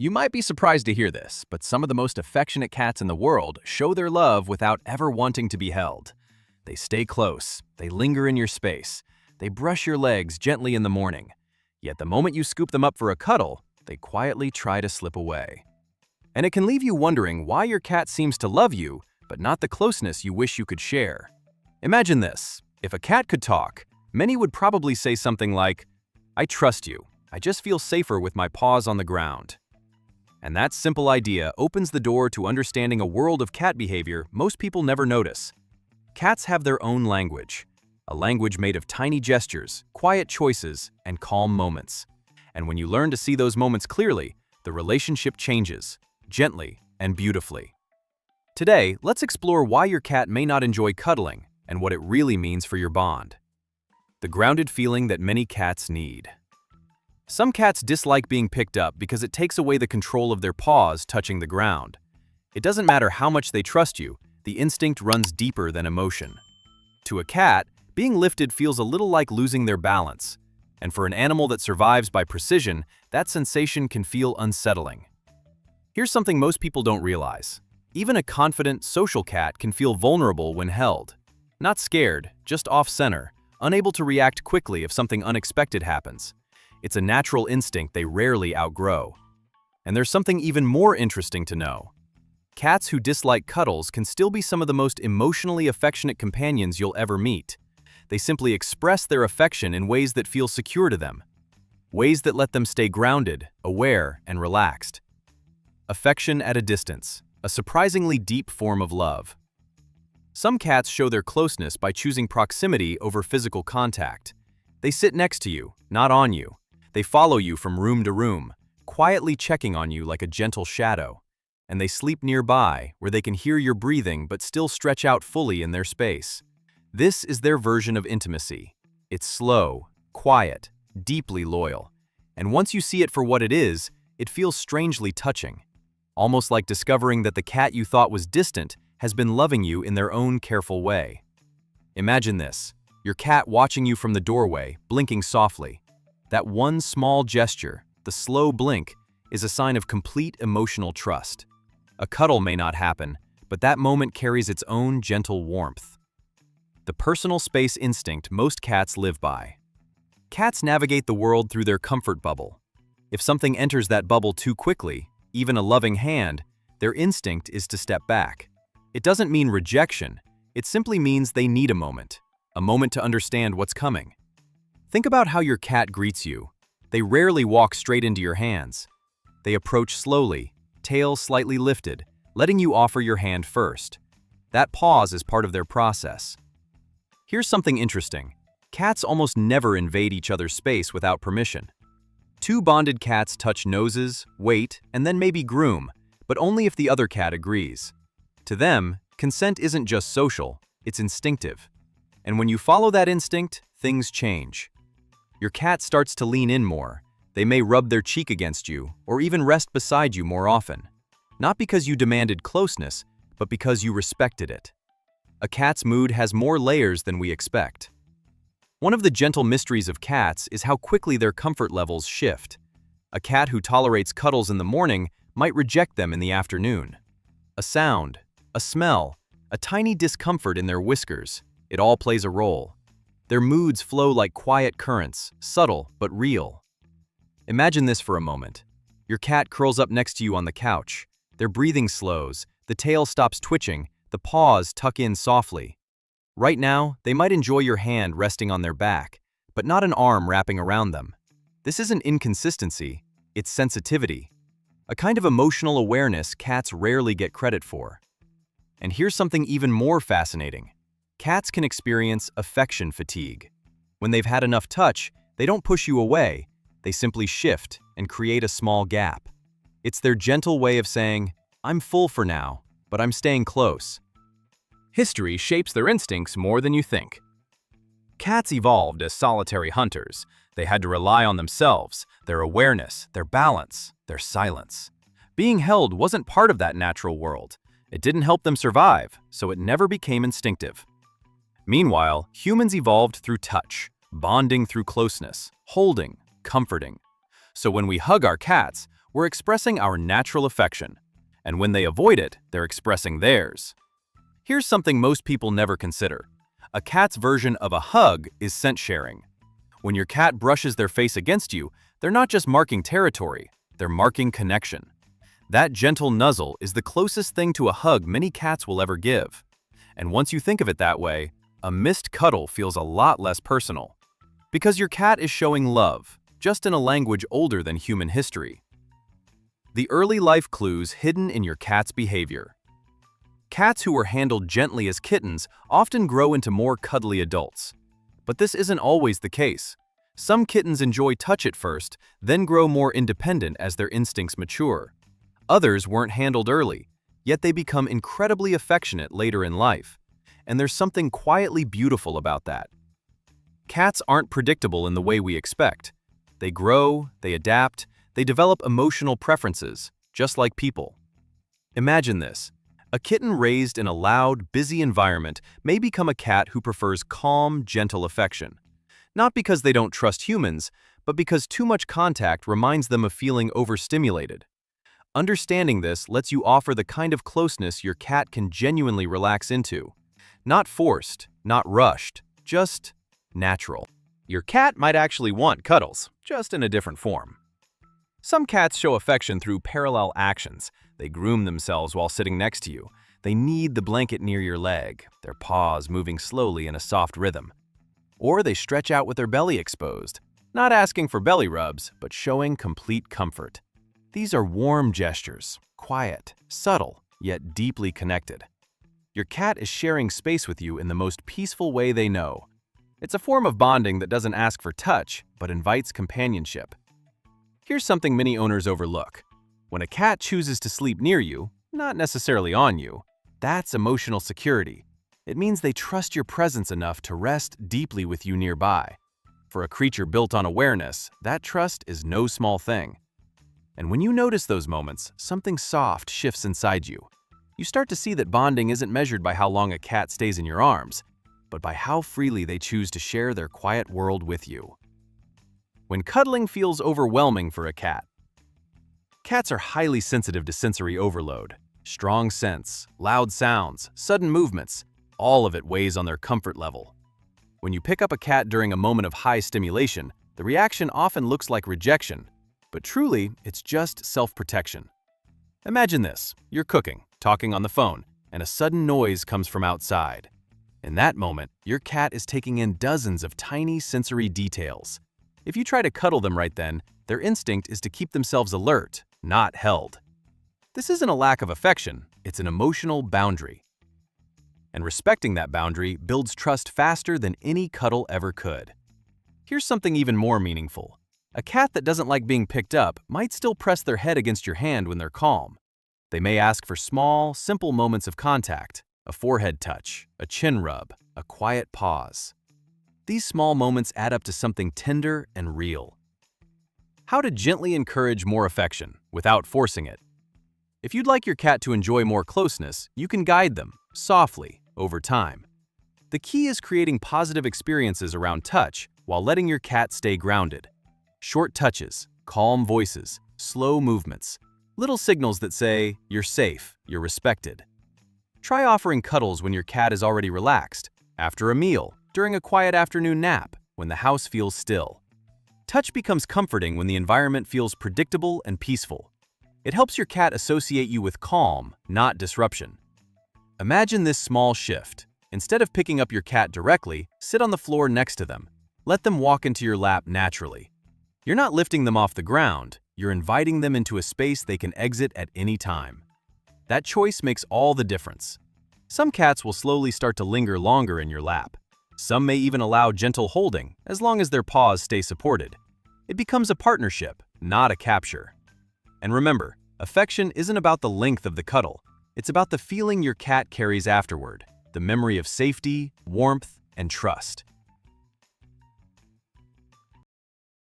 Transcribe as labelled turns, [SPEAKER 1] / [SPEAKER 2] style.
[SPEAKER 1] You might be surprised to hear this, but some of the most affectionate cats in the world show their love without ever wanting to be held. They stay close, they linger in your space, they brush your legs gently in the morning. Yet the moment you scoop them up for a cuddle, they quietly try to slip away. And it can leave you wondering why your cat seems to love you, but not the closeness you wish you could share. Imagine this: if a cat could talk, many would probably say something like, "I trust you. I just feel safer with my paws on the ground." And that simple idea opens the door to understanding a world of cat behavior most people never notice. Cats have their own language, a language made of tiny gestures, quiet choices, and calm moments. And when you learn to see those moments clearly, the relationship changes, gently and beautifully. Today, let's explore why your cat may not enjoy cuddling and what it really means for your bond. The grounded feeling that many cats need. Some cats dislike being picked up because it takes away the control of their paws touching the ground. It doesn't matter how much they trust you, the instinct runs deeper than emotion. To a cat, being lifted feels a little like losing their balance. And for an animal that survives by precision, that sensation can feel unsettling. Here's something most people don't realize. Even a confident, social cat can feel vulnerable when held. Not scared, just off-center, unable to react quickly if something unexpected happens. It's a natural instinct they rarely outgrow. And there's something even more interesting to know. Cats who dislike cuddles can still be some of the most emotionally affectionate companions you'll ever meet. They simply express their affection in ways that feel secure to them. Ways that let them stay grounded, aware, and relaxed. Affection at a distance, a surprisingly deep form of love. Some cats show their closeness by choosing proximity over physical contact. They sit next to you, not on you. They follow you from room to room, quietly checking on you like a gentle shadow. And they sleep nearby, where they can hear your breathing but still stretch out fully in their space. This is their version of intimacy. It's slow, quiet, deeply loyal. And once you see it for what it is, it feels strangely touching. Almost like discovering that the cat you thought was distant has been loving you in their own careful way. Imagine this: your cat watching you from the doorway, blinking softly. That one small gesture, the slow blink, is a sign of complete emotional trust. A cuddle may not happen, but that moment carries its own gentle warmth. The personal space instinct most cats live by. Cats navigate the world through their comfort bubble. If something enters that bubble too quickly, even a loving hand, their instinct is to step back. It doesn't mean rejection, it simply means they need a moment to understand what's coming. Think about how your cat greets you. They rarely walk straight into your hands. They approach slowly, tail slightly lifted, letting you offer your hand first. That pause is part of their process. Here's something interesting. Cats almost never invade each other's space without permission. Two bonded cats touch noses, wait, and then maybe groom, but only if the other cat agrees. To them, consent isn't just social, it's instinctive. And when you follow that instinct, things change. Your cat starts to lean in more. They may rub their cheek against you, or even rest beside you more often. Not because you demanded closeness, but because you respected it. A cat's mood has more layers than we expect. One of the gentle mysteries of cats is how quickly their comfort levels shift. A cat who tolerates cuddles in the morning might reject them in the afternoon. A sound, a smell, a tiny discomfort in their whiskers, it all plays a role. Their moods flow like quiet currents, subtle but real. Imagine this for a moment. Your cat curls up next to you on the couch. Their breathing slows, the tail stops twitching, the paws tuck in softly. Right now, they might enjoy your hand resting on their back, but not an arm wrapping around them. This isn't inconsistency, it's sensitivity. A kind of emotional awareness cats rarely get credit for. And here's something even more fascinating. Cats can experience affection fatigue. When they've had enough touch, they don't push you away, they simply shift and create a small gap. It's their gentle way of saying, "I'm full for now, but I'm staying close." History shapes their instincts more than you think. Cats evolved as solitary hunters. They had to rely on themselves, their awareness, their balance, their silence. Being held wasn't part of that natural world. It didn't help them survive, so it never became instinctive. Meanwhile, humans evolved through touch, bonding through closeness, holding, comforting. So when we hug our cats, We're expressing our natural affection, and when they avoid it, they're expressing theirs. Here's something most people never consider. A cat's version of a hug is scent sharing. When your cat brushes their face against you, they're not just marking territory, they're marking connection. That gentle nuzzle is the closest thing to a hug many cats will ever give. And once you think of it that way, a missed cuddle feels a lot less personal. Because your cat is showing love, just in a language older than human history. The early life clues hidden in your cat's behavior. Cats who were handled gently as kittens often grow into more cuddly adults. But this isn't always the case. Some kittens enjoy touch at first, then grow more independent as their instincts mature. Others weren't handled early, yet they become incredibly affectionate later in life. And there's something quietly beautiful about that. Cats aren't predictable in the way we expect. They grow, they adapt, they develop emotional preferences, just like people. Imagine this. A kitten raised in a loud, busy environment may become a cat who prefers calm, gentle affection. Not because they don't trust humans, but because too much contact reminds them of feeling overstimulated. Understanding this lets you offer the kind of closeness your cat can genuinely relax into. Not forced, not rushed, just natural. Your cat might actually want cuddles, just in a different form. Some cats show affection through parallel actions. They groom themselves while sitting next to you. They knead the blanket near your leg, their paws moving slowly in a soft rhythm. Or they stretch out with their belly exposed, not asking for belly rubs, but showing complete comfort. These are warm gestures, quiet, subtle, yet deeply connected. Your cat is sharing space with you in the most peaceful way they know. It's a form of bonding that doesn't ask for touch, but invites companionship. Here's something many owners overlook. When a cat chooses to sleep near you, not necessarily on you, that's emotional security. It means they trust your presence enough to rest deeply with you nearby. For a creature built on awareness, that trust is no small thing. And when you notice those moments, something soft shifts inside you. You start to see that bonding isn't measured by how long a cat stays in your arms, but by how freely they choose to share their quiet world with you. When cuddling feels overwhelming for a cat. Cats are highly sensitive to sensory overload. Strong scents, loud sounds, sudden movements, all of it weighs on their comfort level. When you pick up a cat during a moment of high stimulation, the reaction often looks like rejection, but truly, it's just self-protection. Imagine this. You're cooking, talking on the phone, and a sudden noise comes from outside. In that moment, your cat is taking in dozens of tiny sensory details. If you try to cuddle them right then, their instinct is to keep themselves alert, not held. This isn't a lack of affection, it's an emotional boundary. And respecting that boundary builds trust faster than any cuddle ever could. Here's something even more meaningful. A cat that doesn't like being picked up might still press their head against your hand when they're calm. They may ask for small, simple moments of contact, a forehead touch, a chin rub, a quiet pause. These small moments add up to something tender and real. How to gently encourage more affection without forcing it. If you'd like your cat to enjoy more closeness, you can guide them, softly, over time. The key is creating positive experiences around touch while letting your cat stay grounded. Short touches, calm voices, slow movements, little signals that say, you're safe, you're respected. Try offering cuddles when your cat is already relaxed, after a meal, during a quiet afternoon nap, when the house feels still. Touch becomes comforting when the environment feels predictable and peaceful. It helps your cat associate you with calm, not disruption. Imagine this small shift. Instead of picking up your cat directly, sit on the floor next to them. Let them walk into your lap naturally. You're not lifting them off the ground, you're inviting them into a space they can exit at any time. That choice makes all the difference. Some cats will slowly start to linger longer in your lap. Some may even allow gentle holding, as long as their paws stay supported. It becomes a partnership, not a capture. And remember, affection isn't about the length of the cuddle. It's about the feeling your cat carries afterward, the memory of safety, warmth, and trust.